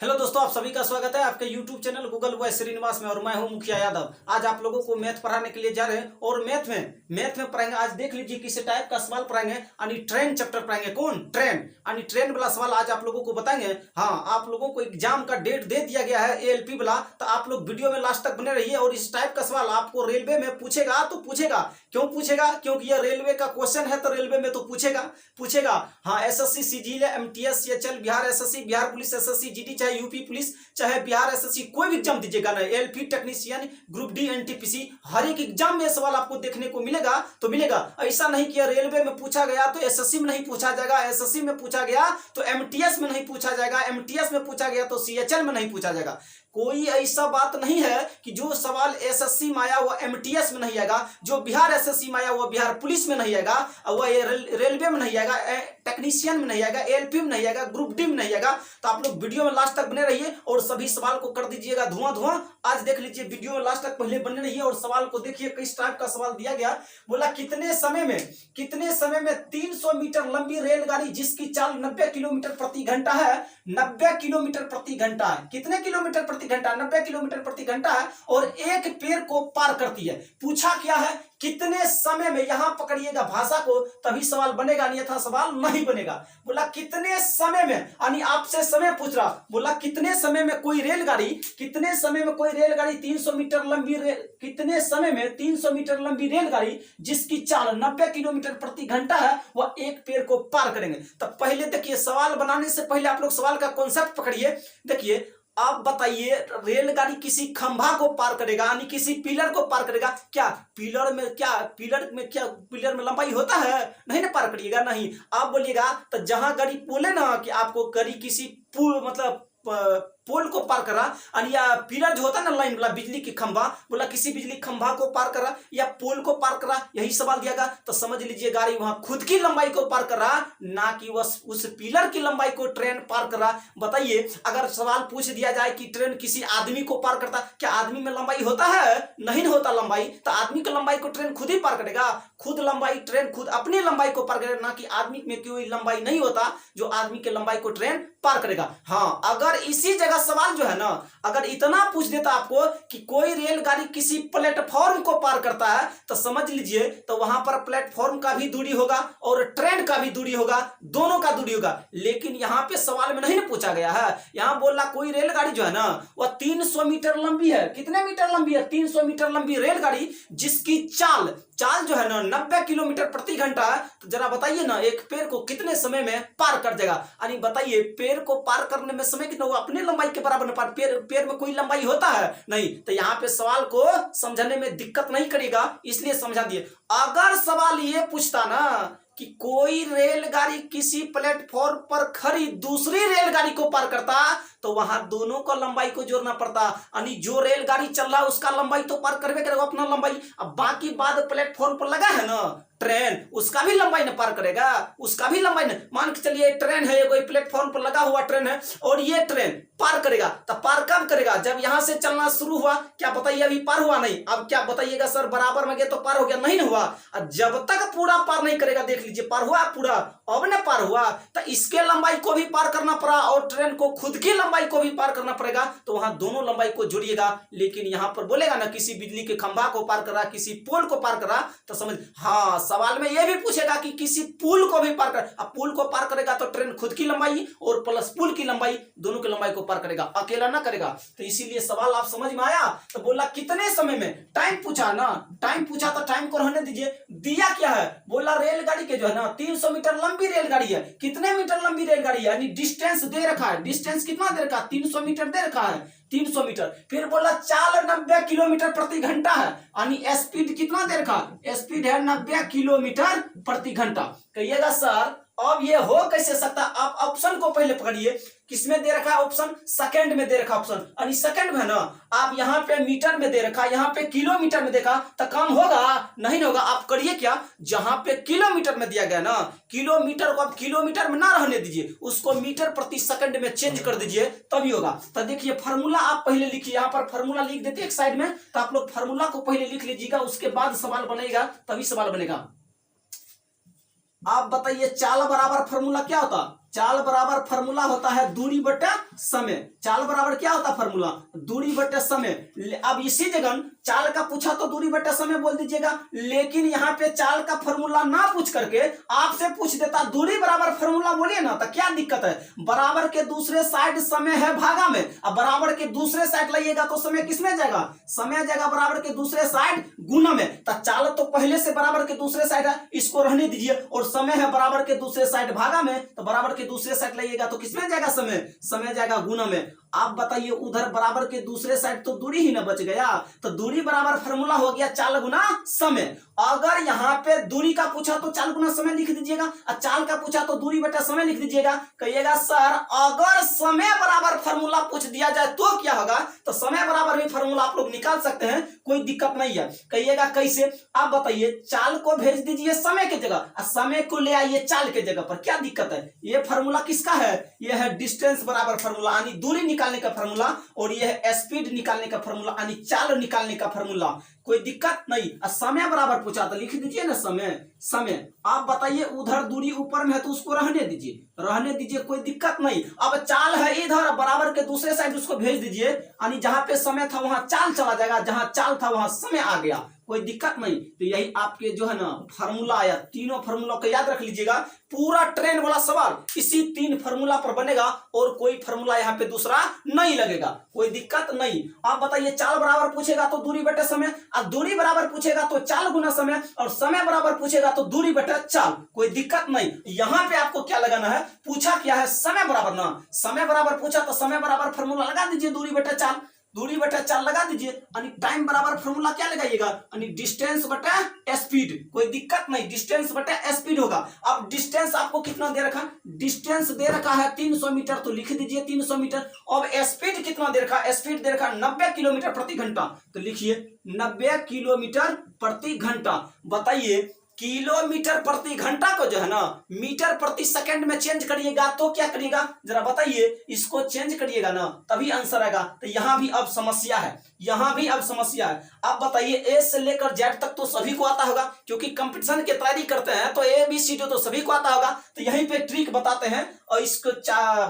Hello दोस्तों, आप सभी का स्वागत है आपके YouTube channel Google boy Srinivas में। और मैं हूं मुखिया यादव। आज आप लोगों को मैथ पढ़ाने के लिए जा रहे हैं और मैथ में पढ़ाएंगे। आज देख लीजिए किस टाइप का सवाल पढ़ाएंगे। यानी ट्रेन चैप्टर पढ़ाएंगे। कौन? ट्रेन। यानी ट्रेन वाला सवाल आज आप लोगों को बताएंगे। हाँ, आप लोगों को एग्जाम का डेट दे दिया गया है ALP वाला, तो आप लोग वीडियो में लास्ट तक बने रहिए। और इस टाइप का सवाल आपको रेलवे में पूछेगा तो पूछेगा। क्यों पूछेगा? क्योंकि यह रेलवे का क्वेश्चन है, तो रेलवे में तो पूछेगा। हाँ, SSC CGL MTS CHL Bihar SSC Bihar police SSC GD चाहे यूपी पुलिस चाहे बिहार SSC कोई भी एग्जाम दीजिएगा ना, LP technician group D NTPC हर एक एग्जाम में सवाल आपको देखने को मिलेगा तो मिलेगा। ऐसा नहीं कि रेलवे में पूछा गया तो SSC में नहीं पूछा जाएगा, SSC में पूछा गया तो MTS में नहीं पूछा जाएगा, MTS में पूछा गया तो CHL में नहीं पूछा जाएगा। कोई ऐसा बात नहीं है कि जो सवाल SSC में आया वो MTS में नहीं आएगा, जो बिहार SSC में आया वो बिहार पुलिस में नहीं आएगा, वह रेलवे में नहीं आएगा, टेक्नीशियन में नहीं आएगा, LP में नहीं आएगा, ग्रुप D में नहीं आएगा। तो आप लोग वीडियो में लास्ट तक बने रहिए और सभी सवाल को कर दीजिएगा धुआं। आज देख लीजिए, वीडियो में लास्ट तक पहले बने रहिए और सवाल को देखिए। किस टाइप का सवाल दिया गया, बोला कितने समय में 300 मीटर लंबी रेलगाड़ी जिसकी चाल 90 किलोमीटर प्रति घंटा है, 90 किलोमीटर प्रति घंटा है। कितने किलोमीटर प्रति घंटा? 90 किलोमीटर प्रति घंटा है और एक पेड़ को पार करती है। पूछा क्या है? कितने समय में। यहां पकड़िएगा भाषा को, तभी सवाल बनेगा, अन्यथा सवाल नहीं बनेगा। बोला कितने समय में, यानी आपसे समय पूछ रहा। बोला कितने समय में कोई रेलगाड़ी 300 मीटर लंबी कितने समय में 300 मीटर लंबी रेलगाड़ी जिसकी चाल 90 किलोमीटर प्रति घंटा है वह एक पेड़ को पार करेंगे। तब पहले देखिए, सवाल बनाने से पहले आप लोग सवाल का कॉन्सेप्ट पकड़िए। देखिए, आप बताइए, रेलगाड़ी किसी खंभा को पार करेगा, यानी किसी पिलर को पार करेगा। क्या पिलर में लंबाई होता है? नहीं ना, पार करिएगा नहीं। आप बोलिएगा तो जहां गाड़ी बोले ना कि आपको गाड़ी किसी पुल मतलब पोल को पार करा, या पिलर जो होता है ना लाइन वाला बिजली की खंभा, बोला किसी बिजली खंभा को पार करा या पोल को पार करा, यही सवाल दिया। तो समझ लीजिए गाड़ी वहां खुद की लंबाई को पार करा, ना कि उस पिलर की लंबाई को ट्रेन पार करा। बताइए, अगर सवाल पूछ दिया जाए कि ट्रेन किसी आदमी को पार करता, क्या आदमी में लंबाई होता है? नहीं होता लंबाई। तो आदमी की लंबाई को ट्रेन खुद ही पार करेगा। खुद लंबाई ट्रेन खुद अपनी लंबाई को पार करेगा, ना कि आदमी में कोई लंबाई नहीं होता जो आदमी की लंबाई को ट्रेन पार करेगा। हाँ, अगर इसी जगह सवाल जो है ना, अगर इतना पूछ देता आपको कि कोई रेलगाड़ी किसी प्लेटफॉर्म को पार करता है, तो समझ लीजिए तो वहां पर प्लेटफॉर्म का भी दूरी होगा और ट्रेन का भी दूरी होगा, दोनों का दूरी होगा। लेकिन यहां पे सवाल में नहीं ना पूछा गया है। यहां बोला कोई रेलगाड़ी जो है ना वह 300 मीटर लंबी है। कितने मीटर लंबी है? 300 मीटर लंबी रेलगाड़ी जिसकी चाल जो है ना 90 किलोमीटर प्रति घंटा है। तो जरा बताइए ना, एक पेड़ को कितने समय में पार कर जाएगा? यानी बताइए, पेड़ को पार करने में समय कितना? वो अपने लंबाई के बराबर न पार। पेड़ में कोई लंबाई होता है? नहीं। तो यहाँ पे सवाल को समझने में दिक्कत नहीं करेगा, इसलिए समझा दिए। अगर सवाल ये पूछता ना कि कोई रेलगाड़ी किसी प्लेटफॉर्म पर खड़ी दूसरी रेलगाड़ी को पार करता, तो वहां दोनों को लंबाई को जोड़ना पड़ता। यानी जो रेलगाड़ी चल रहा है उसका लंबाई तो पार करवे करेगा अपना लंबाई। अब बाकी बाद प्लेटफॉर्म पर लगा है ना ट्रेन, उसका भी लंबाई न पार करेगा, उसका भी लंबाई न। मान के चलिए ट्रेन है, कोई प्लेटफॉर्म पर लगा हुआ ट्रेन है और ये ट्रेन पार करेगा। तो पार कब करेगा? जब यहां से चलना शुरू हुआ। क्या बताइए, अभी पार हुआ नहीं? अब क्या बताइएगा सर, बराबर में गया तो पार हो गया? नहीं हुआ। जब तक पूरा पार नहीं करेगा, देख लीजिए पार हुआ पूरा, अब न पार हुआ, तो इसके लंबाई को भी पार करना पड़ा और ट्रेन को खुद की लंबाई को भी पार करना पड़ेगा। तो वहां दोनों लंबाई को जोड़िएगा। लेकिन यहां पर बोलेगा ना किसी बिजली के खंभा को पार करा, किसी पोल को पार करा, तो समझ। हाँ, सवाल में यह भी पूछेगा कि किसी पुल को भी पार कर। अब पुल को पार करेगा तो ट्रेन खुद की लंबाई और प्लस पुल की लंबाई, दोनों की लंबाई को पार करेगा, अकेला ना करेगा। तो इसीलिए सवाल आप समझ में आया। तो बोला कितने समय में, टाइम पूछा ना, टाइम पूछा तो टाइम को रहने दीजिए। दिया क्या है? बोला रेलगाड़ी के जो है ना 300 मीटर लंबी रेलगाड़ी है। कितने मीटर लंबी रेलगाड़ी है? यानी डिस्टेंस दे रखा है। डिस्टेंस कितना दे रखा है? 300 मीटर दे रखा है, 300 मीटर। फिर बोला चाल 90 किलोमीटर प्रति घंटा है, यानी स्पीड कितना दे रखा? स्पीड है 90 किलोमीटर प्रति घंटा। कहिएगा सर अब ये हो कैसे सकता? आप ऑप्शन को पहले पकड़िए। किसमें दे रखा है ऑप्शन? सेकंड में दे रखा ऑप्शन, यानी सेकंड में ना। आप यहाँ पे मीटर में दे रखा, यहाँ पे किलोमीटर में देखा, तो काम होगा? नहीं होगा। आप करिए क्या, जहां पे किलोमीटर में दिया गया ना, किलोमीटर को आप किलोमीटर में ना रहने दीजिए, उसको मीटर प्रति सेकंड में चेंज कर दीजिए, तभी होगा। तो देखिए फार्मूला आप पहले लिखिए। यहाँ पर फार्मूला लिख देते एक साइड में, तो आप लोग फार्मूला को पहले लिख लीजिएगा, उसके बाद सवाल बनेगा, तभी सवाल बनेगा। आप बताइए चाल बराबर फार्मूला क्या होता? चाल बराबर फॉर्मूला होता है दूरी बटे समय। चाल बराबर क्या होता है फॉर्मूला? दूरी बटे समय। अब इसी जगह चाल का पूछा तो दूरी बटे समय बोल दीजिएगा, लेकिन यहाँ पे चाल का फॉर्मूला ना पूछ करके आपसे पूछ देता दूरी बराबर फॉर्मूला बोलिए ना, तो क्या दिक्कत है? बराबर के दूसरे साइड समय है भागा में, अब बराबर के दूसरे साइड लाइएगा तो समय किसमें जाएगा? समय जाएगा बराबर के दूसरे साइड गुना में। तो चाल तो पहले से बराबर के दूसरे साइड है, इसको रहने दीजिए, और समय है बराबर के दूसरे साइड भागा में, तो बराबर के दूसरे साइड लाइएगा तो किसमें जाएगा? समय। समय जाएगा गुना में। आप बताइए उधर बराबर के दूसरे साइड तो दूरी ही ना बच गया, तो दूरी बराबर फॉर्मूला हो गया चाल गुना समय। अगर यहाँ पे दूरी का पूछा तो चाल गुना समय लिख दीजिएगा, और चाल का पूछा तो दूरी बटा समय लिख दीजिएगा। कहिएगा सर अगर समय बराबर फॉर्मूला पूछ दिया जाए तो क्या होगा? तो समय बराबर भी फॉर्मूला आप लोग निकाल सकते हैं, कोई दिक्कत नहीं है। कहिएगा कैसे? आप बताइए चाल को भेज दीजिए समय की जगह, और समय को ले आइए चाल के जगह पर, क्या दिक्कत है? ये फॉर्मूला किसका है? ये है डिस्टेंस बराबर फॉर्मूला, यानी दूरी निकालने का फॉर्मूला, और ये है स्पीड निकालने का फॉर्मूला, यानी चाल निकालने का फॉर्मूला। कोई दिक्कत नहीं। समय बराबर पूछा तो लिख दीजिए ना समय। समय आप बताइए उधर दूरी ऊपर में है तो उसको रहने दीजिए, रहने दीजिए, कोई दिक्कत नहीं। अब चाल है इधर, बराबर के दूसरे साइड उसको भेज दीजिए, यानी जहां पे समय था वहां चाल चला जाएगा, जहां चाल था वहां समय आ गया, कोई दिक्कत नहीं। तो यही आपके जो है ना फार्मूला आया, तीनों फार्मूला को याद रख लीजिएगा। पूरा ट्रेन वाला सवाल इसी 3 फार्मूला पर बनेगा, और कोई फार्मूला यहाँ पे दूसरा नहीं लगेगा, कोई दिक्कत नहीं। आप बताइए चाल बराबर पूछेगा तो दूरी बटे समय, और दूरी बराबर पूछेगा तो चाल गुना समय, और समय बराबर पूछेगा तो दूरी बटे चाल, कोई दिक्कत नहीं। यहाँ पे आपको क्या लगाना है? पूछा क्या है? समय बराबर ना, समय बराबर पूछा तो समय बराबर फार्मूला लगा दीजिए दूरी बटे चाल, दूरी बटे चाल लगा दीजिए, यानी टाइम बराबर फॉर्मूला क्या लगाइएगा? यानी डिस्टेंस बटे स्पीड, कोई दिक्कत नहीं, डिस्टेंस बटे स्पीड होगा। अब डिस्टेंस आपको कितना दे रखा? डिस्टेंस दे रखा है 300 मीटर, तो लिख दीजिए 300 मीटर। अब स्पीड कितना दे रखा? स्पीड दे रखा 90 किलोमीटर प्रति घंटा, तो लिखिए 90 किलोमीटर प्रति घंटा। बताइए किलोमीटर प्रति घंटा को जो है ना मीटर प्रति सेकंड में चेंज करिएगा तो क्या करिएगा? जरा बताइए, इसको चेंज करिएगा ना तभी आंसर आएगा। तो यहां भी अब समस्या है, यहां भी अब समस्या है। आप बताइए ए से लेकर जेड तक तो सभी को आता होगा, क्योंकि कंपटीशन की तैयारी करते हैं तो ए बी सी डी तो सभी को आता होगा। तो यहीं पे ट्रिक बताते हैं, और इसको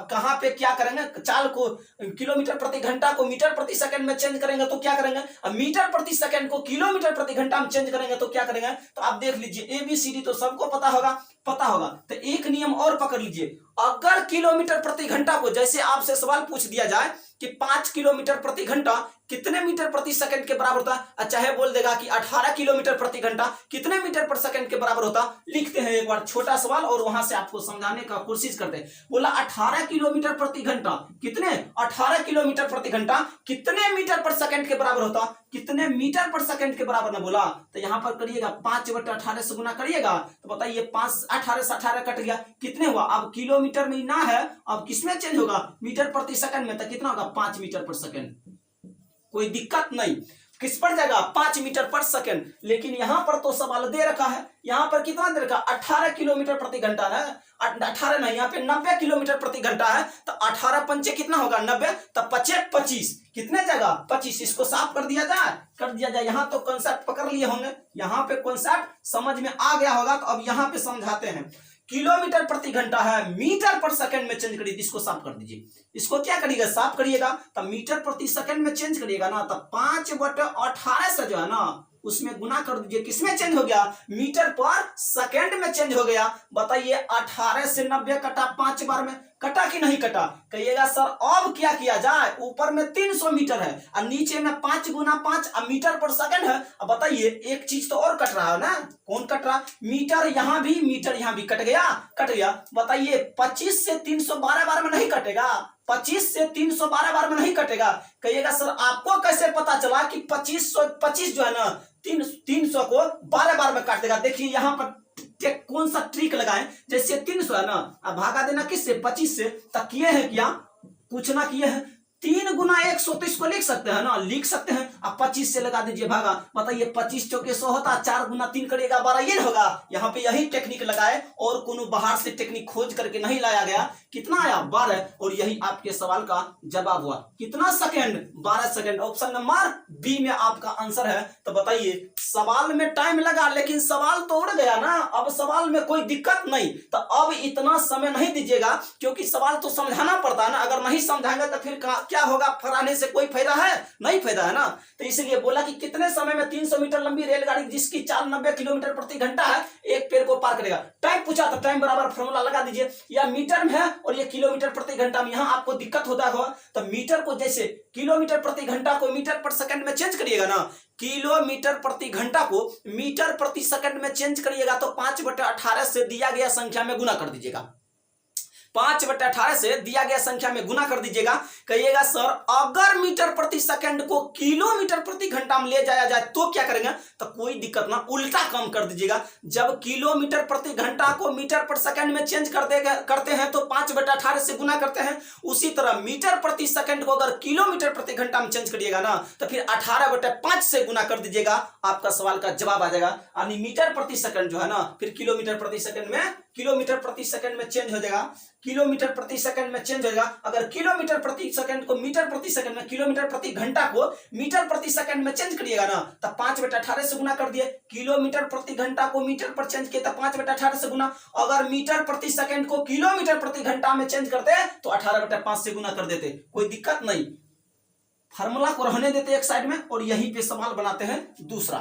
कहां पे क्या करेंगे? चाल को किलोमीटर प्रति घंटा को मीटर प्रति सेकंड में चेंज करेंगे तो क्या करेंगे? अब मीटर प्रति सेकंड को किलोमीटर प्रति घंटा में चेंज करेंगे तो क्या करेंगे? तो आप देख लीजिए ए बी सी डी तो सबको पता होगा, पता होगा। तो एक नियम और पकड़ लीजिए, अगर किलोमीटर प्रति घंटा को जैसे आपसे सवाल पूछ दिया जाए कि 5 किलोमीटर प्रति घंटा कितने मीटर प्रति सेकंड के बराबर होता है, अच्छा है बोल देगा कि 18 किलोमीटर प्रति घंटा कितने मीटर पर सेकंड के बराबर होता। लिखते हैं एक बार छोटा सवाल और वहां से आपको समझाने का कोशिश करते हैं। बोला 18 किलोमीटर प्रति घंटा कितने? 18 किलोमीटर प्रति घंटा कितने मीटर पर सेकंड के बराबर होता? कितने मीटर पर सेकंड के बराबर ना बोला, तो यहां पर करिएगा 5/18 से गुना करिएगा, तो बताइए 5 18 से 18 कट गया, कितने हुआ? अब किलोमीटर में ना है, अब किसमें चेंज होगा? मीटर प्रति सेकंड में, तो कितना होगा? 5 मीटर पर सेकंड, कोई दिक्कत नहीं। किस पर जाएगा? 5 मीटर पर सेकंड। लेकिन यहां पर तो सवाल दे रखा है, यहां पर कितना दे रखा? 18 किलोमीटर प्रति घंटा है, 18 नहीं, यहाँ पे 90 किलोमीटर प्रति घंटा है, तो 18 पंचे कितना होगा? 90, तो 5 25 कितने जाएगा? 25। इसको साफ कर दिया जाए, कर दिया जाए। यहाँ तो कॉन्सेप्ट पकड़ लिए होंगे, यहाँ पे कॉन्सेप्ट समझ में आ गया होगा, तो अब यहाँ पे समझाते हैं। किलोमीटर प्रति घंटा है, मीटर पर सेकंड में चेंज करिए, इसको साफ कर दीजिए। इसको क्या करिएगा? साफ करिएगा, तो मीटर प्रति सेकंड में चेंज करिएगा ना, तो 5/18 से जो है ना उसमें गुना कर दीजिए, किसमें चेंज हो गया? मीटर पर सेकंड में चेंज हो गया। बताइए 18 से 90 कटा 5 बार में, कटा कि नहीं कटा? कहिएगा सर अब क्या किया जाए? ऊपर में 300 मीटर है और नीचे में 5 गुना 5 मीटर पर सेकंड है। अब बताइए एक चीज तो और कट रहा है ना, कौन कट रहा? मीटर यहाँ भी, मीटर यहाँ भी कट गया, कट गया। बताइए 25 से 312 बार में नहीं कटेगा? 25 से 312 बार में नहीं कटेगा। कहिएगा सर आपको कैसे पता चला कि 25 जो है ना 300 को 12 बार में काट देगा? देखिए यहाँ पर कौन सा ट्रिक लगाएं, जैसे 300 है ना, अब भागा देना किससे? 25 से, तब किए हैं क्या? पूछना किए हैं 3 गुना 100, तो इसको लिख सकते हैं ना, लिख सकते हैं। अब 25 से लगा दीजिए भागा, बताइए 25 चौके 100 होता, 4 गुना 3 करिएगा 12, ये होगा। यहाँ पे यही टेक्निक लगाए और कोनो बाहर से टेक्निक खोज करके नहीं लाया गया। कितना आया 12, और यही आपके सवाल का जवाब हुआ। कितना second, 12 second. Option number B में आपका आंसर है। तो बताइए सवाल में टाइम लगा, लेकिन सवाल तो उड़ गया ना, अब सवाल में कोई दिक्कत नहीं। तो अब इतना समय नहीं दीजिएगा, क्योंकि सवाल तो समझाना पड़ता है ना, अगर नहीं समझाएंगे तो फिर क्या होगा, फराने से कोई फायदा है नहीं, फायदा है ना। तो इसलिए बोला कि कितने समय में 300 मीटर लंबी रेलगाड़ी जिसकी चाल 90 किलोमीटर प्रति घंटा है एक पेड़ को पार करेगा। टाइम पूछा तो टाइम बराबर फॉर्मूला लगा दीजिए, या मीटर में है और ये किलोमीटर प्रति घंटा में। यहाँ आपको दिक्कत होता होगा, तो मीटर को जैसे किलोमीटर प्रति घंटा को मीटर पर सेकंड में चेंज करिएगा ना, किलोमीटर प्रति घंटा को मीटर प्रति सेकंड में चेंज करिएगा तो 5/18 से दिया गया संख्या में गुना कर दीजिएगा। 5/18 से दिया गया संख्या में गुना कर दीजिएगा। कहिएगा सर अगर मीटर प्रति सेकंड को किलोमीटर प्रति घंटा में ले जाया जाए तो क्या करेंगे, तो कोई दिक्कत ना, उल्टा कम कर दीजिएगा। जब किलोमीटर प्रति घंटा को मीटर पर सेकंड में चेंज करते हैं तो 5/18 से गुना करते हैं। उसी तरह मीटर प्रति सेकंड को अगर किलोमीटर प्रति घंटा में चेंज करिएगा ना, तो फिर 18/5 से गुना कर दीजिएगा, आपका सवाल का जवाब आ जाएगा। यानी मीटर प्रति सेकंड जो है ना, फिर किलोमीटर प्रति सेकंड में चेंज हो जाएगा, किलोमीटर प्रति सेकंड में चेंज होगा। अगर किलोमीटर प्रति सेकंड को मीटर प्रति सेकंड में, किलोमीटर प्रति घंटा को मीटर प्रति सेकंड में चेंज करिएगा ना, तो 5/18 से गुना कर दिए। किलोमीटर प्रति घंटा को मीटर पर चेंज किया तो 5/18 से गुना। अगर मीटर प्रति सेकंड को किलोमीटर प्रति घंटा में चेंज करते तो 18/5 से गुना कर देते, कोई दिक्कत नहीं। फार्मूला को रहने देते एक साइड में और यहीं पे सवाल बनाते हैं दूसरा।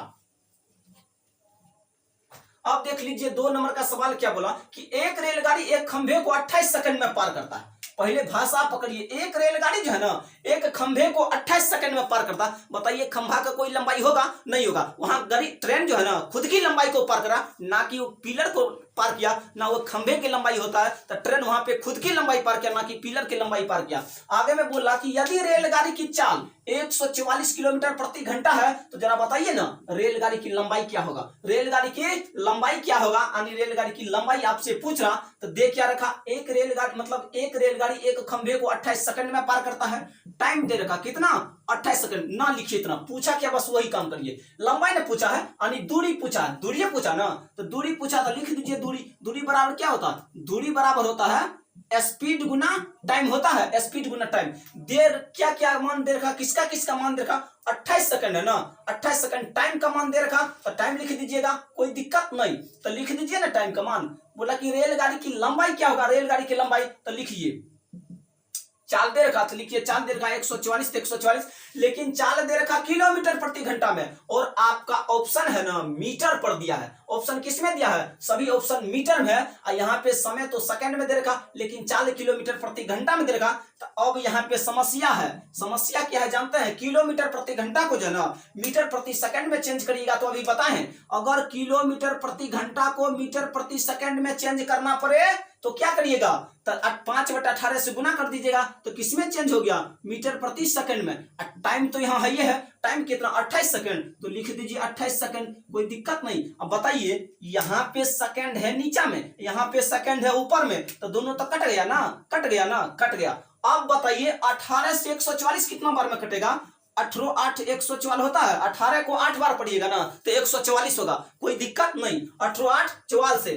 अब देख लीजिए 2 नंबर का सवाल क्या बोला कि एक रेलगाड़ी एक खंभे को 28 सेकंड में पार करता है। पहले भाषा पकड़िए, एक रेलगाड़ी जो है ना एक खंभे को 28 सेकंड में पार करता। बताइए खंभा का कोई लंबाई होगा, नहीं होगा। वहां गाड़ी ट्रेन जो है ना खुद की लंबाई को पार करा, ना कि वो पिलर को पार किया, ना वो खंभे की लंबाई होता है। तो ट्रेन वहां पे खुद की लंबाई पार किया, ना कि पिलर की लंबाई पार किया। आगे में बोला कि यदि रेलगाड़ी की चाल 144 किलोमीटर प्रति घंटा है तो जरा बताइए ना रेलगाड़ी की लंबाई क्या होगा, रेलगाड़ी की लंबाई क्या होगा। यानी रेलगाड़ी की लंबाई आपसे पूछ रहा, तो दे क्या रखा, एक रेलगाड़ी मतलब एक रेलगाड़ी एक खंभे को 28 सेकंड में पार करता है। टाइम दे रखा कितना, 28 सेकंड। ना लिखिए इतना, पूछा क्या, बस वही काम करिए। लंबाई ने पूछा है, यानी दूरी पूछा है, दूरी पूछा ना, तो दूरी पूछा तो लिख दीजिए दूरी। दूरी बराबर क्या होता है, दूरी बराबर होता है स्पीड गुना टाइम होता है, स्पीड गुना टाइम। देर क्या क्या मान दे रखा, किसका किसका मान दे रखा, 28 सेकंड है ना, 28 सेकंड टाइम का मान दे रखा, तो टाइम लिख दीजिएगा, कोई दिक्कत नहीं। तो लिख दीजिए ना टाइम का मान। बोला कि रेलगाड़ी की लंबाई क्या होगा, रेलगाड़ी की लंबाई, तो लिखिए चाल दे रखा, तो लिखिए चाल दे रखा 144 तो 144, लेकिन चाल दे रखा किलोमीटर प्रति घंटा में, और आपका ऑप्शन है ना मीटर पर दिया है। ऑप्शन किस में दिया है, सभी ऑप्शन मीटर में है। और यहाँ पे समय तो सेकंड में दे रखा, लेकिन चाल किलोमीटर प्रति घंटा में दे रखा। तो अब यहाँ पे समस्या है, समस्या क्या है जानते हैं, किलोमीटर प्रति घंटा को जो है ना मीटर प्रति सेकंड में चेंज करिएगा। तो अभी बताएं, अगर किलोमीटर प्रति घंटा को मीटर प्रति सेकंड में चेंज करना पड़े तो क्या करिएगा, तो 5/18 से गुना कर दीजिएगा। तो किसमें चेंज हो गया, मीटर प्रति सेकंड में। टाइम तो यहाँ है, ये है टाइम कितना 28 सेकंड, तो लिख दीजिए 28 सेकंड, कोई दिक्कत नहीं। अब बताइए यहाँ पे सेकंड है नीचा में, यहाँ पे सेकंड है ऊपर में, तो दोनों तो कट गया ना, कट गया ना, कट गया। अब बताइए 18 से 144 कितना बार में कटेगा, 18 8 144 होता है, 18 को 8 बार पढ़िएगा ना तो 144 होगा, कोई दिक्कत नहीं। 18 8 44 से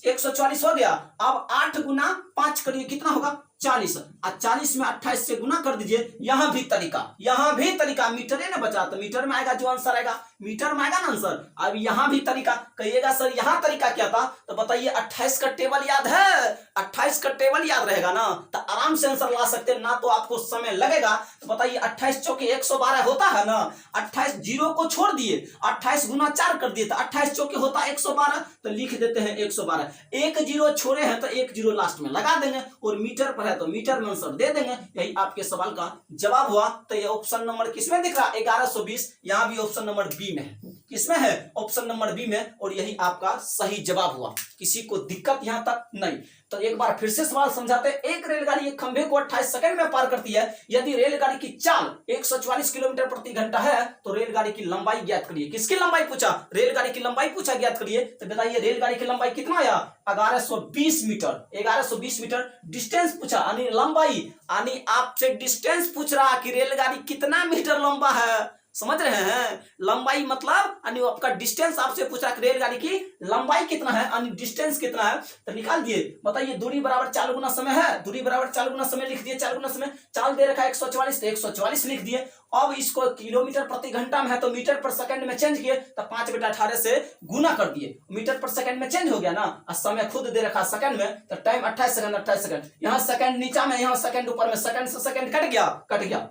144 हो गया। अब 8 गुना 5 करिए, कितना होगा 40, और 40 में 28 से गुना कर दीजिए। यहाँ भी तरीका मीटर है ना बचा, तो मीटर में आएगा जो आंसर आएगा, मीटर में आएगा ना आंसर। अब यहाँ भी तरीका, कहिएगा सर यहाँ तरीका क्या था, तो बताइए 28 का टेबल याद है, 28 का टेबल याद रहेगा ना, तो आराम से आंसर ला सकते ना, तो आपको समय लगेगा। तो बताइए 28 चौके 112 होता है ना, 28 जीरो को छोड़ दिए, 28 गुना 4 कर दिए, तो 28 चौके होता है 112, तो लिख देते हैं 112। एक जीरो छोड़े हैं तो एक जीरो लास्ट में लगा देंगे, और मीटर पर है तो मीटर में आंसर दे देंगे। यही आपके सवाल का जवाब हुआ। तो ये ऑप्शन नंबर किसमें दिख रहा है, 1120, यहाँ भी ऑप्शन नंबर बी में है। किसमें है? ऑप्शन नंबर बी में, और यही आपका सही जवाब हुआ। किसी को दिक्कत यहां तक नहीं? तो एक बार फिर से सवाल समझाते हैं। एक रेलगाड़ी एक खंभे को 28 सेकंड में पार करती है। यदि रेलगाड़ी की चाल 144 किलोमीटर प्रति घंटा है तो रेलगाड़ी की लंबाई ज्ञात करिए। किसकी लंबाई पूछा? रेलगाड़ी की लंबाई पूछा, ज्ञात करिए। तो बताइए रेलगाड़ी की लंबाई कितना आया? 1120 मीटर। 1120 मीटर। डिस्टेंस पूछा यानी लंबाई, यानी आपसे डिस्टेंस पूछ रहा कि रेलगाड़ी कितना मीटर लंबा है। समझ रहे हैं? लंबाई मतलब यानी आपका डिस्टेंस आपसे पूछ रहा है रेलगाड़ी की लंबाई कितना है यानी डिस्टेंस कितना है। तो निकाल दिए। बताइए दूरी बराबर चाल गुना समय है। दूरी बराबर चाल गुना समय लिख दिए। चाल गुना समय, चाल दे रखा है 144 तो 144 लिख दिए। अब इसको किलोमीटर प्रति घंटा में है तो मीटर पर सेकंड में चेंज किए तो 5/18 से गुना कर दिए। मीटर पर सेकंड में चेंज हो गया ना, और समय खुद दे रखा सेकंड में, तो टाइम 28 सेकंड। 28 सेकंड यहाँ सेकंड नीचा में, यहाँ सेकंड ऊपर में, सेकंड से सेकंड कट गया, कट गया।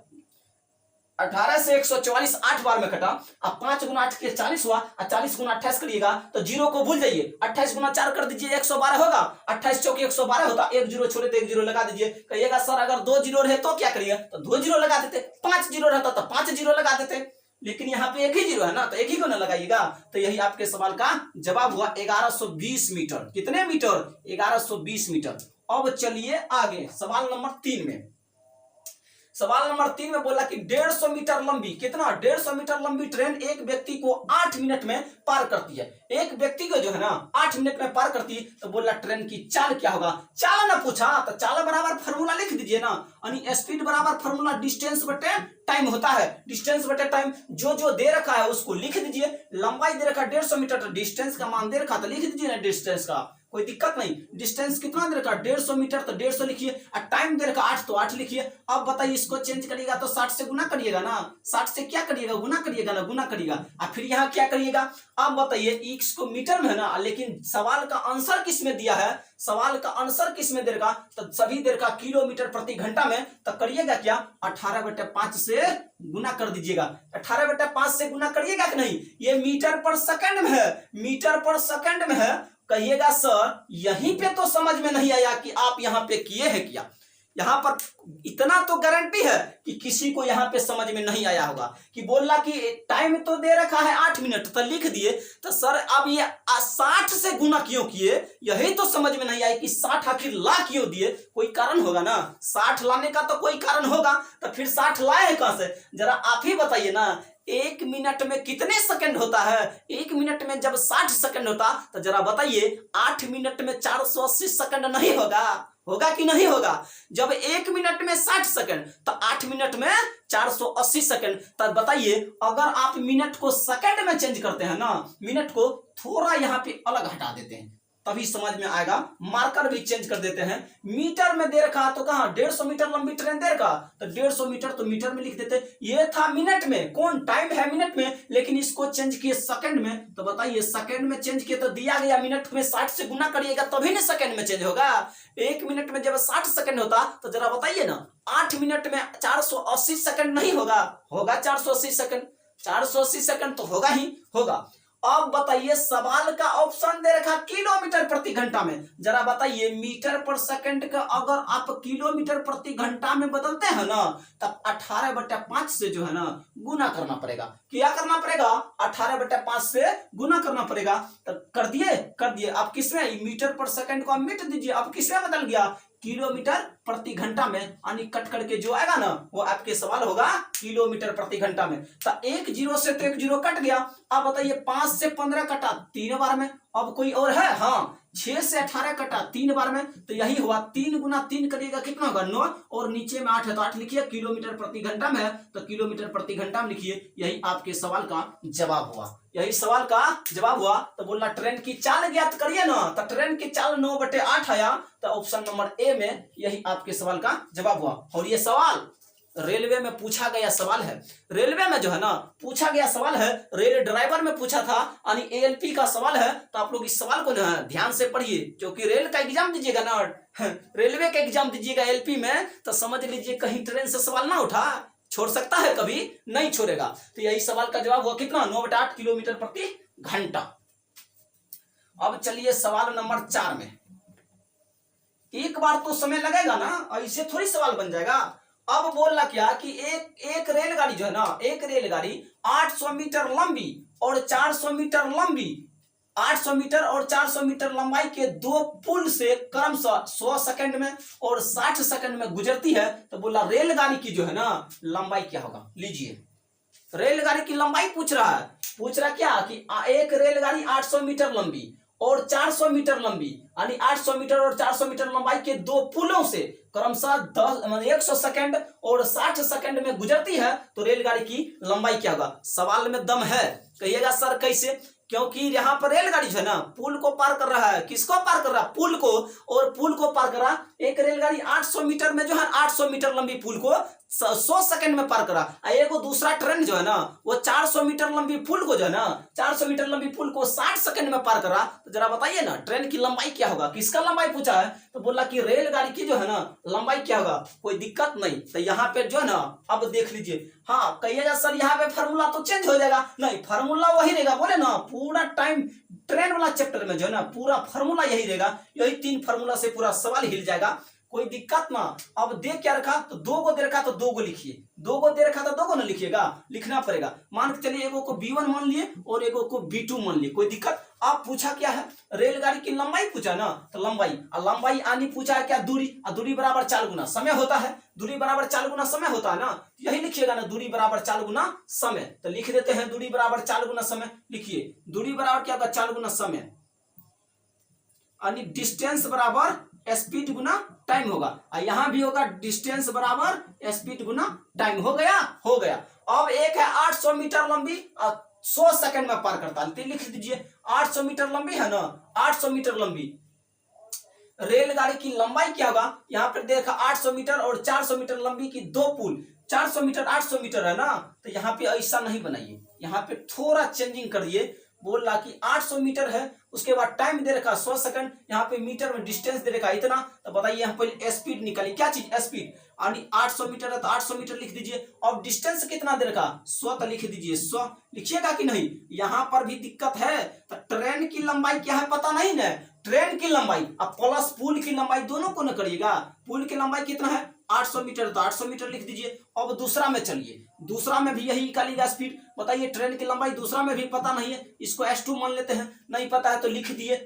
18 से 144 8 बार में कटा। अब 5 गुना 8 के 40 हुआ, और 40 गुना 28 करिएगा तो जीरो को भूल जाइए। 28 गुना 4 कर दीजिए 112 होगा। 28 चौकी 112 होता, एक जीरो छोड़े तो एक जीरो लगा दीजिए। कहिएगा सर अगर 2 जीरो रहे तो क्या करिए? तो 2 जीरो लगा देते। 5 जीरो रहता तो 5 जीरो लगा देते, लेकिन यहाँ पे एक ही जीरो है ना, तो एक ही को ना लगाइएगा। तो यही आपके सवाल का जवाब हुआ 1120 मीटर। कितने मीटर? 1120 मीटर। अब चलिए आगे सवाल नंबर 3 में। सवाल नंबर 3 में बोला कि 150 मीटर लंबी, कितना? 150 मीटर लंबी ट्रेन एक व्यक्ति को 8 मिनट में पार करती है। एक व्यक्ति को जो है ना 8 मिनट में पार करती है। तो बोला ट्रेन की चाल क्या होगा? चाल ना पूछा तो चाल बराबर फॉर्मूला लिख दीजिए ना, यानी स्पीड बराबर फॉर्मूला डिस्टेंस बटे टाइम होता है। डिस्टेंस बटे टाइम, जो दे रखा है उसको लिख दीजिए। लंबाई दे रखा 150 मीटर, तो डिस्टेंस का मान दे रखा तो लिख दीजिए ना डिस्टेंस का, कोई दिक्कत नहीं। डिस्टेंस कितना दे रखा? 150 मीटर, तो 150 लिखिए। और टाइम दे रखा 8 तो 8 लिखिए। अब बताइए इसको चेंज करिएगा तो 60 से गुना करिएगा ना, 60 से क्या करिएगा? गुना करिएगा ना, गुना करिएगा। और फिर यहाँ क्या करिएगा? अब बताइए इसको मीटर में है ना, लेकिन सवाल का आंसर किस में दिया है? सवाल का आंसर किस में दे रखा? तो सभी दे रखा किलोमीटर प्रति घंटा में। तो करिएगा क्या? 18/5 से गुना कर दीजिएगा। 18/5 से गुना करिएगा कि नहीं? ये मीटर पर सेकंड में है, मीटर पर सेकंड में है। कहिएगा सर यहीं पे तो समझ में नहीं आया कि आप यहाँ पे किए हैं क्या। यहाँ पर इतना तो गारंटी है कि किसी को यहाँ पे समझ में नहीं आया होगा कि बोला कि टाइम तो दे रखा है 8 मिनट, तो लिख दिए। तो सर अब ये 60 से गुना क्यों किए? यही तो समझ में नहीं आया कि 60 आखिर ला क्यों दिए? कोई कारण होगा ना, 60 लाने का तो कोई कारण होगा। तो फिर 60 लाए कहां से? जरा आप ही बताइए ना। 1 मिनट में कितने सेकंड होता है? 1 मिनट में जब 60 सेकंड होता तो जरा बताइए 8 मिनट में 480 सेकंड नहीं होगा? होगा कि नहीं होगा? जब 1 मिनट में 60 सेकंड तो 8 मिनट में 480 सेकंड। तब बताइए अगर आप मिनट को सेकंड में चेंज करते हैं ना, मिनट को थोड़ा यहाँ पे अलग हटा देते हैं तभी समझ में आएगा। मार्कर भी चेंज कर देते हैं। मीटर में दे रखा तो कहा 150 मीटर लंबी ट्रेन दे रखा, तो 150 मीटर तो मीटर में लिख देते। ये था मिनट में, कौन टाइम है मिनट में, लेकिन इसको चेंज किए सेकंड में। तो बताइए सेकंड में चेंज किए तो दिया गया मिनट में 60 से गुना करिएगा तभी ना सेकंड में चेंज होगा। 1 मिनट में जब 60 सेकंड होता तो जरा बताइए ना 8 मिनट में 480 सेकंड नहीं होगा? होगा 480 सेकंड। 480 सेकंड तो होगा ही होगा। अब बताइए सवाल का ऑप्शन दे रखा किलोमीटर प्रति घंटा में। जरा बताइए मीटर पर सेकंड का अगर आप किलोमीटर प्रति घंटा में बदलते हैं ना तब 18/5 से जो है ना गुना करना पड़ेगा। क्या करना पड़ेगा? 18/5 से गुना करना पड़ेगा। तब कर दिए। आप किसमें? मीटर पर सेकंड को आप मिट दीजिए। अब किसमें बदल गया? किलोमीटर प्रति घंटा में, यानी कट करके जो आएगा ना वो आपके सवाल होगा किलोमीटर प्रति घंटा में। तो 1 जीरो से तो 1 जीरो कट गया। अब बताइए 5 से 15 कटा 3 बार में। अब कोई और है? हाँ 6 से 18 कटा 3 बार में। तो यही हुआ 3 गुना 3 करिएगा कितना होगा? 9, और नीचे में 8 है तो 8 लिखिए। किलोमीटर प्रति घंटा में है तो किलोमीटर प्रति घंटा में लिखिए। यही आपके सवाल का जवाब हुआ। यही सवाल का जवाब हुआ। तो बोला ट्रेन की चाल ज्ञात करिए ना, तो ट्रेन की चाल 9/8 आया। तो ऑप्शन नंबर ए में यही आपके सवाल का जवाब हुआ। और ये सवाल रेलवे में पूछा गया सवाल है। रेलवे में जो है ना पूछा गया सवाल है, रेल ड्राइवर में पूछा था, यानी एएलपी का सवाल है। तो आप लोग इस सवाल को ना ध्यान से पढ़िए, क्योंकि रेल का एग्जाम दीजिएगा ना, रेलवे का एग्जाम दीजिएगा एलपी में, तो समझ लीजिए कहीं ट्रेन से सवाल ना उठा, छोड़ सकता है, कभी नहीं छोड़ेगा। तो यही सवाल का जवाब हुआ कितना? 9/8 किलोमीटर प्रति घंटा। अब चलिए सवाल नंबर 4 में। एक बार तो समय लगेगा ना, ऐसे थोड़ी सवाल बन जाएगा। अब बोलना क्या कि एक रेलगाड़ी जो है ना, एक रेलगाड़ी 800 मीटर लंबी और 400 मीटर लंबी, 800 मीटर और 400 मीटर लंबाई के दो पुल से क्रमशः 100 सेकंड में और 60 सेकंड में गुजरती है, तो बोला रेलगाड़ी की जो है ना लंबाई क्या होगा। लीजिए रेलगाड़ी की लंबाई पूछ रहा है, पूछ रहा क्या कि एक रेलगाड़ी 800 मीटर लंबी और 400 मीटर लंबी, यानी 800 मीटर और 400 मीटर लंबाई के दो पुलों से क्रमशः 100 सेकंड और 60 सेकंड में गुजरती है, तो रेलगाड़ी की लंबाई क्या होगा। सवाल में दम है, कहिएगा सर कैसे, क्योंकि यहाँ पर रेलगाड़ी जो है ना पुल को पार कर रहा है। किसको पार कर रहा है, पुल को, और पुल को पार कर रहा, एक रेलगाड़ी 800 मीटर में जो है 800 मीटर लंबी पुल को 100 सेकंड में पार करा, एक दूसरा ट्रेन जो है ना वो 400 मीटर लंबी पुल को जो है ना 400 मीटर लंबी पुल को 60 सेकंड में पार करा। तो जरा बताइए ना ट्रेन की लंबाई क्या होगा। किसका लंबाई पूछा है, तो बोला कि रेलगाड़ी की जो है ना लंबाई क्या होगा। कोई दिक्कत नहीं, तो यहाँ पे जो है ना अब देख लीजिए, हाँ कहिएगा सर यहाँ पे फार्मूला तो चेंज हो जाएगा, नहीं फार्मूला वही रहेगा। बोले ना पूरा टाइम ट्रेन वाला चैप्टर में जो है ना पूरा फार्मूला यही रहेगा, यही 3 फार्मूला से पूरा सवाल हिल जाएगा, कोई दिक्कत ना। अब दे क्या रखा, तो 2 गो दे रखा तो 2 गो लिखिए, 2 गो दे रखा तो 2 गो ना लिखिएगा, लिखना पड़ेगा। मान के चलिए एगो को B1 मान लिए और एगो को B2 मान लिए, कोई दिक्कत। आप पूछा क्या है, रेलगाड़ी की लंबाई पूछा ना, तो लंबाई और लंबाई आनी पूछा है क्या, दूरी, और दूरी बराबर 4 गुना समय होता है, दूरी बराबर 4 गुना समय होता है ना, यही लिखिएगा ना, दूरी बराबर 4 गुना समय। तो लिख देते हैं दूरी बराबर 4 गुना समय, लिखिए दूरी बराबर क्या होगा 4 गुना समय, यानी डिस्टेंस बराबर स्पीड गुना टाइम होगा। यहां भी होगा डिस्टेंस बराबर स्पीड गुना टाइम। हो गया, हो गया। अब एक है 800 मीटर लंबी 100 सेकंड में पार करता है, लिख दीजिए 800 मीटर लंबी है ना, 800 मीटर लंबी रेलगाड़ी की लंबाई क्या होगा। यहाँ पर देखा 800 मीटर और 400 मीटर लंबी की दो पुल, 400 मीटर 800 मीटर है ना, तो यहाँ पे ऐसा नहीं बनाइए, यहाँ पे थोड़ा चेंजिंग करिए। बोल रहा कि 800 मीटर है, उसके बाद टाइम दे रखा 100 सेकंड, यहाँ पे मीटर में डिस्टेंस दे रखा इतना, तो बताइए यहाँ पे स्पीड निकालिए, क्या चीज स्पीड, यानी 800 मीटर है तो 800 मीटर लिख दीजिए। और डिस्टेंस कितना दे रखा 100, तो लिख दीजिए 100। लिखिएगा कि नहीं, यहाँ पर भी दिक्कत है। तो ट्रेन की लंबाई क्या है पता नहीं ना, ट्रेन की लंबाई अब प्लस पुल की लंबाई दोनों को न करिएगा। पुल की लंबाई कितना है 800 मीटर, तो 800 मीटर लिख दीजिए। अब दूसरा में चलिए, दूसरा में भी यही निकालिएगा स्पीड। बताइए ट्रेन की लंबाई दूसरा में भी पता नहीं है, इसको S2 मान लेते हैं, नहीं पता है तो लिख दिए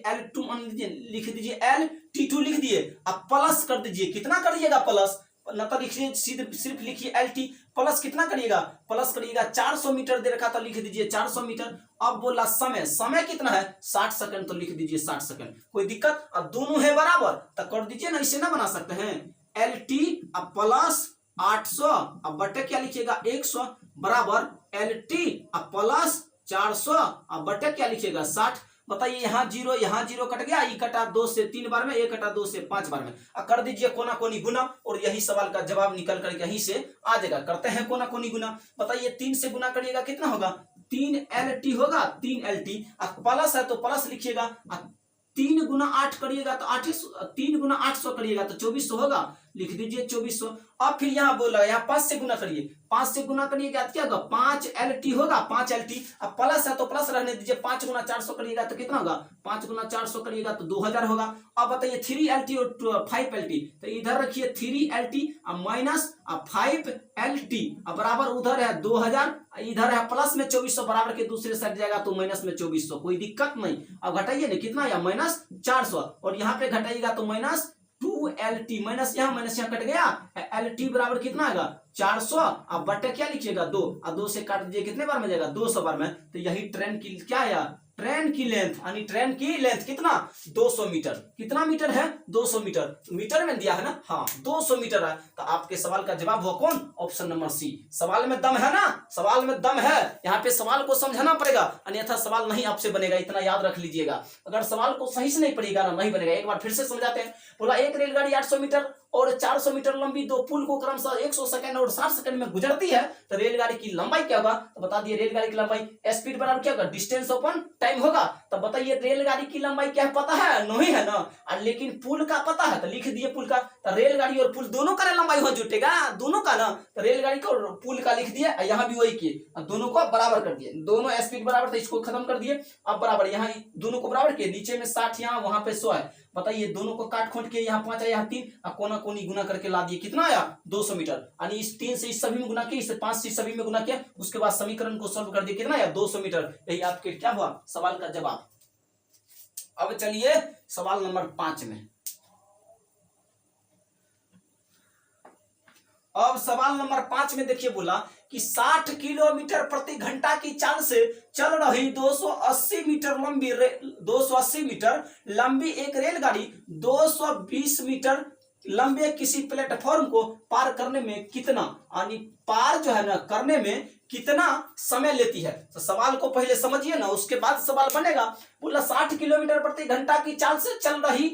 L2 मान लीजिए, लिख दीजिए LT2 लिख दिए। अब प्लस कर दीजिए, कितना करिएगा प्लस, न तो लिखिए सिर्फ लिखिए LT, प्लस कितना करिएगा, प्लस करिएगा 400 मीटर दे रखा, तो लिख दीजिए 400 मीटर। अब बोला समय, समय कितना है 60 सेकंड, तो लिख दीजिए 60 सेकंड। कोई दिक्कत, अब दोनों है बराबर तो कर दीजिए ना, इसे ना बना सकते हैं LT अब प्लस 800 अब बटे क्या लिखिएगा 100 बराबर LT अब प्लस 400 अब बटे क्या लिखिएगा 60। बताइए यहाँ जीरो कट गया, ये कटा 2 से 3 बार में, ये कटा 2 से 5 बार में। अब कर दीजिए कोना कोनी गुना, और यही सवाल का जवाब निकल कर यहीं से आ जाएगा। करते हैं कोना कोनी गुना। बताइए 3 से गुना करिएगा कितना होगा 3LT होगा, 3LT। अब प्लस है तो प्लस लिखिएगा, 3 गुना 8 करिएगा तो 3 गुना 800 करिएगा तो 2400 होगा, लिख दीजिए 2400। अब फिर यहाँ बोला यहाँ 5 से गुना करिए, 5 से गुना करिएगा क्या होगा 5LT होगा, 5LT। अब प्लस है तो प्लस रहने दीजिए, 5 गुना 400 करिएगा तो कितना होगा 5 गुना 400 करिएगा तो 2000 होगा। अब बताइए 3LT और 5LT, तो इधर रखिए 3LT माइनस 5LT बराबर उधर है 2000, इधर है प्लस में 2400 बराबर के दूसरे साइड जाएगा तो माइनस में 2400। कोई दिक्कत नहीं। अब घटाइए ना कितना या माइनस 400, और यहाँ पे घटाइएगा तो माइनस 2LT, माइनस यहाँ कट गया, LT बराबर कितना आएगा 400। अब बटे क्या लिखिएगा 2, और 2 से काट दीजिए कितने बार में जाएगा 200 बार में। तो यही ट्रेन की क्या है, ट्रेन की लेंथ, यानी ट्रेन की लेंथ कितना 200 मीटर। कितना मीटर है 200 मीटर, मीटर में दिया है ना, हाँ 200 मीटर है। तो आपके सवाल का जवाब हुआ कौन, ऑप्शन नंबर सी। सवाल में दम है ना, सवाल में दम है। यहाँ पे सवाल को समझाना पड़ेगा, अन्यथा सवाल नहीं आपसे बनेगा, इतना याद रख लीजिएगा। अगर सवाल को सही से नहीं पढ़ेगा ना, नहीं बनेगा। एक बार फिर से समझाते हैं। बोला एक रेलगाड़ी 800 मीटर और 400 मीटर लंबी दो पुल को क्रमशः 100 सेकंड और 60 सेकंड में गुजरती है, तो रेलगाड़ी की लंबाई क्या होगा। तो बता दिए रेलगाड़ी की लंबाई स्पीड बराबर क्या होगा डिस्टेंस अपॉन टाइम होगा। तब बताइए रेलगाड़ी की लंबाई क्या है पता है, नहीं है ना, लेकिन पुल का पता है, तो लिख दिए पुल का। तो रेलगाड़ी और पुल दोनों का लंबाई हो जुटेगा, दोनों का ना, तो रेलगाड़ी का और पुल का लिख दिए। यहाँ भी वही किए, दोनों को बराबर कर दिए, दोनों स्पीड बराबर था, इसको खत्म कर दिए। अब बराबर यहाँ दोनों को बराबर किए, नीचे में 60 यहाँ वहां पे 100 है। बताइए दोनों को काट खोट के यहाँ 5 आया, यहाँ 3 और कोना कोनी गुना करके ला दिए, कितना आया 200 मीटर। यानी इस 3 से इस सभी में गुना किया, इस 5 से इस सभी में गुना किया, उसके बाद समीकरण को सॉल्व कर दिया, कितना आया 200 मीटर। यही आपके क्या हुआ सवाल का जवाब। अब चलिए सवाल नंबर 5 में। अब सवाल नंबर 5 में देखिए बोला कि 60 किलोमीटर प्रति घंटा की चाल से चल रही 280 मीटर लंबी एक रेलगाड़ी 220 मीटर लंबे किसी प्लेटफॉर्म को पार करने में कितना, यानी पार जो है ना करने में कितना समय लेती है। तो सवाल को पहले समझिए ना, उसके बाद सवाल बनेगा। बोला 60 किलोमीटर प्रति घंटा की चाल से चल रही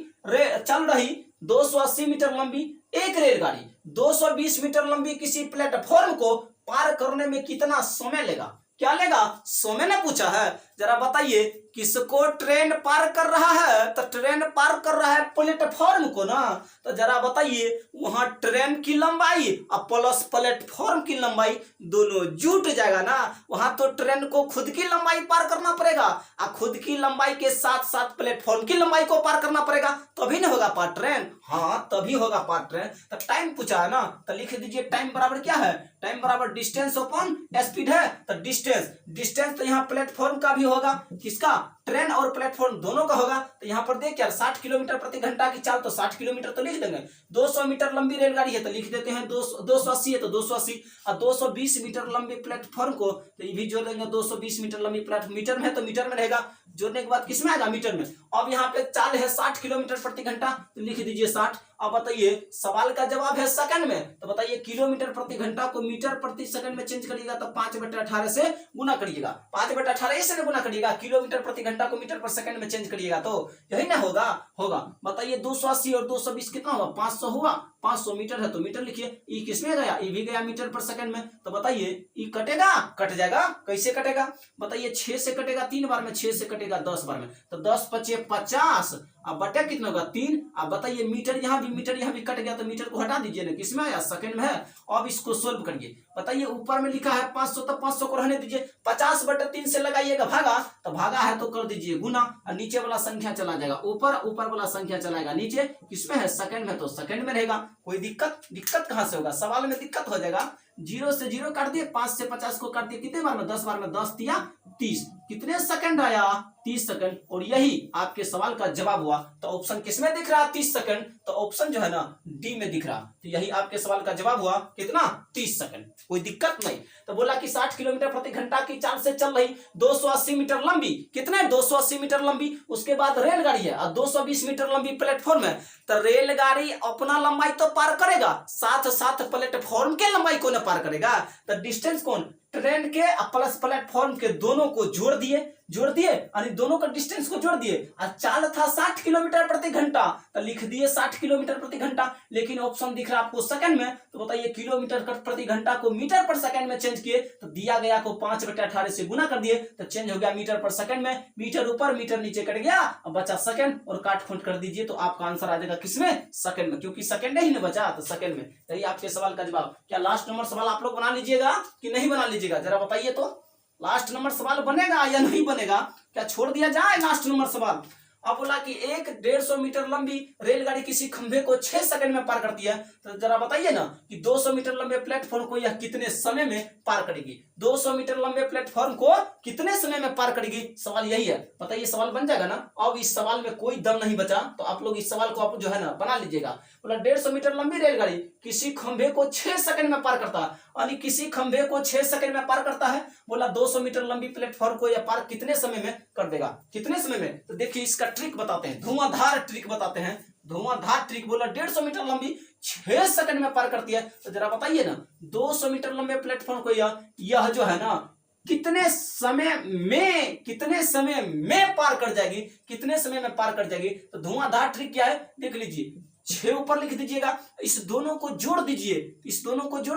280 मीटर लंबी एक रेलगाड़ी 220 मीटर लंबी किसी प्लेटफॉर्म को पार करने में कितना समय लेगा। क्या लेगा, समय ने पूछा है। जरा बताइए किसको ट्रेन पार कर रहा है, तो ट्रेन पार कर रहा है प्लेटफॉर्म को ना। तो जरा बताइए वहां ट्रेन की लंबाई और प्लस प्लेटफॉर्म की लंबाई दोनों जुट जाएगा ना। वहां तो ट्रेन को खुद की लंबाई पार करना पड़ेगा और खुद की लंबाई के साथ साथ प्लेटफॉर्म की लंबाई को पार करना पड़ेगा, तभी ना होगा पार ट्रेन। हाँ तभी होगा पार ट्रेन। तो टाइम पूछा है ना, तो लिख दीजिए टाइम बराबर क्या है, टाइम बराबर डिस्टेंस अपॉन स्पीड है। तो डिस्टेंस तो यहाँ प्लेटफॉर्म का भी होगा, किसका, ट्रेन और प्लेटफॉर्म दोनों का होगा। तो यहाँ पर देख यार 60 किलोमीटर प्रति घंटा की चाल, तो 60 किलोमीटर तो लिख देंगे। 200 मीटर लंबी रेलगाड़ी है तो लिख देते हैं 280 है तो 280, और 220 मीटर लंबी प्लेटफॉर्म को तो ये भी जोड़ देंगे 220 मीटर लंबी प्लेटफॉर्म, मीटर में है तो मीटर में रहेगा, जोड़ने के बाद किसमें आएगा मीटर में। अब यहाँ पे चाल है 60 किलोमीटर प्रति घंटा तो लिख दीजिए 60। अब बताइए सवाल का जवाब है सेकंड में, तो बताइए किलोमीटर प्रति घंटा को मीटर प्रति सेकंड में चेंज करिएगा तो 5/18 से गुना करिएगा, 5/18 से गुना करिएगा, किलोमीटर प्रति घंटा को मीटर पर सेकंड में चेंज करिएगा तो यही ना होगा। बताइए 280 और 220 कितना हुआ, 500 हुआ, 500 मीटर है तो मीटर लिखिए। ई किसमें गया, ई भी गया मीटर पर सेकंड में। तो बताइए ई कटेगा, कट जाएगा, कैसे कटेगा बताइए, 6 से कटेगा 3 बार में, 6 से कटेगा 10 बार में, तो 10 × 5 = 50। अब बटे कितना होगा 3। अब बताइए मीटर यहाँ भी कट गया तो मीटर को हटा दीजिए ना, किसमें आया सेकंड में है। अब इसको सोल्व करिए। बताइए ऊपर में लिखा है 500 तो 500 को रहने दीजिए, 50/3 से लगाइएगा भागा, तो भागा है तो कर दीजिए गुना, और नीचे वाला संख्या चला जाएगा ऊपर वाला संख्या चलाएगा नीचे, किसमें है सेकंड में, तो सेकंड में रहेगा। कोई दिक्कत कहां से होगा, सवाल में दिक्कत हो जाएगा। 0 से 0 काट दिए, 5 से 50 को काट दिए, कितने बार में 10 बार में, 10 × 30, कितने सेकंड आया 30 सेकंड, और यही आपके सवाल का जवाब हुआ। तो ऑप्शन किसमें दिख रहा 30 सेकंड, तो ऑप्शन जो है ना डी में दिख रहा। तो यही आपके सवाल का जवाब हुआ, कितना 30 सेकंड, कोई दिक्कत नहीं। तो बोला कि 60 किलोमीटर प्रति घंटा की चाल से चल रही 280 मीटर लंबी, कितने 280 मीटर लंबी, उसके बाद रेलगाड़ी है और 220 मीटर लंबी प्लेटफॉर्म है। तो रेलगाड़ी अपना लंबाई तो पार करेगा, साथ साथ प्लेटफॉर्म के लंबाई को न पार करेगा। तो डिस्टेंस कौन, ट्रेन के प्लस प्लेटफॉर्म के दोनों को जोड़ दिए यानी दोनों का डिस्टेंस को जोड़ दिए, और चाल था 60 किलोमीटर प्रति घंटा तो लिख दिए 60 किलोमीटर प्रति घंटा। लेकिन ऑप्शन दिख रहा आपको सेकंड में, तो बताइए किलोमीटर प्रति घंटा को मीटर पर सेकंड में चेंज किए, तो दिया गया को 5/18 से गुना कर दिए तो चेंज हो गया मीटर पर सेकंड में। मीटर ऊपर मीटर नीचे कट गया, अब बचा सेकंड, और काट खोट कर दीजिए तो आपका आंसर आ जाएगा किसमें, सेकंड में, क्योंकि सेकंड ही ना बचा तो सेकंड में। यही आपके सवाल का जवाब। क्या लास्ट नंबर सवाल आप लोग बना लीजिएगा कि नहीं बना लीजिएगा, जरा बताइए तो लास्ट नंबर सवाल बनेगा या नहीं बनेगा, क्या छोड़ दिया जाए लास्ट नंबर सवाल। अब बोला कि 150 मीटर लंबी रेलगाड़ी किसी खंभे को 6 सेकंड में पार करती है, तो जरा बताइए ना कि 200 मीटर लंबे प्लेटफॉर्म को यह कितने समय में पार करेगी, 200 मीटर लंबे प्लेटफॉर्म को कितने समय में पार करेगी, सवाल यही है। बताइए सवाल बन जाएगा ना। अब इस सवाल में कोई दम नहीं बचा, तो आप लोग इस सवाल को आप जो है ना बना लीजिएगा। बोला 150 मीटर लंबी रेलगाड़ी किसी खंभे को 6 सेकंड में पार करता है, यानी किसी खंभे को 6 सेकंड में पार करता है। बोला 200 मीटर लंबी प्लेटफॉर्म को यह पार कितने समय में कर देगा, कितने समय में। तो देखिए इसका ट्रिक बताते हैं, धुआंधार ट्रिक बताते हैं, धुआंधार ट्रिक। बोला 150 मीटर लंबी 6 सेकंड में पार करती है, तो जरा बताइए ना 200 मीटर लंबे प्लेटफॉर्म को यह जो है ना कितने समय में पार कर जाएगी, कितने समय में पार कर जाएगी। तो धुआंधार ट्रिक क्या है देख लीजिए, 6 ऊपर लिख दीजिएगा, इस दोनों को जोड़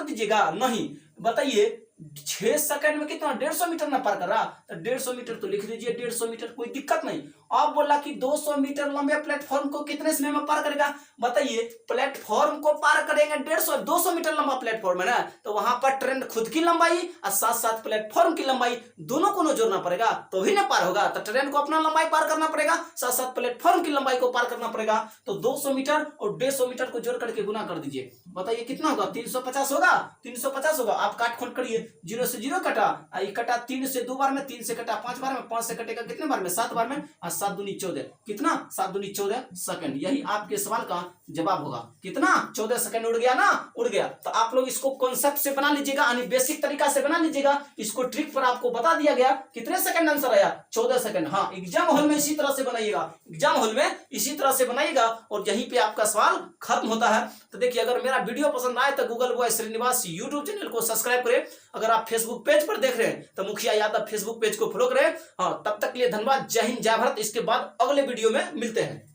दीजिएगा नहीं। बताइए 6 सेकंड में कितना 150 मीटर ना पार कर रहा, तो 150 मीटर तो लिख दीजिए, 150 मीटर, कोई दिक्कत नहीं। अब बोला कि 200 मीटर लंबे प्लेटफॉर्म को कितने समय में पार करेगा, बताइए। प्लेटफॉर्म को पार करेंगे 200 मीटर लंबा प्लेटफॉर्म है ना, तो वहां पर ट्रेन खुद की लंबाई और साथ साथ प्लेटफॉर्म की लंबाई दोनों को जोड़ना पड़ेगा, तो भी ना पार होगा। तो ट्रेन को अपना लंबाई पार करना पड़ेगा, साथ साथ प्लेटफॉर्म की लंबाई को पार करना पड़ेगा। तो 200 मीटर और 150 मीटर को जोड़ करके गुना कर दीजिए, बताइए कितना होगा, 350 होगा, 350 होगा। आप काट खोट करिए, 0 से 0 कटा, कटा 3 से 2 बार में, 3 से कटा 5 बार में, 5 से कटेगा कितने बार में, 7 बार में, और 7 दूनी 14, कितना 7 दूनी 14 सेकंड। यही आपके सवाल का जवाब होगा। कितना 14 सेकंड उड़ गया ना, उड़ गया। तो आप लोग इसको कॉन्सेप्ट से बना लीजिएगा, यानी बेसिक तरीका से बना लीजिएगा। इसको ट्रिक पर आपको बता दिया गया, कितने सेकंड आंसर आया, 14 सेकंड। हाँ, एग्जाम हॉल में इसी तरह से बनाइएगा, एग्जाम हॉल में इसी तरह से बनाइएगा, और यहीं पे आपका सवाल खत्म होता है। तो देखिए, अगर मेरा वीडियो पसंद आए तो Google boy Srinivas YouTube channel को सब्सक्राइब करें। अगर आप फेसबुक पेज पर देख रहे हैं तो मुखिया यादव फेसबुक पेज को फॉलो करें। हाँ, तब तक के लिए धन्यवाद। जय हिंद, जय भारत। इसके बाद अगले वीडियो में मिलते हैं।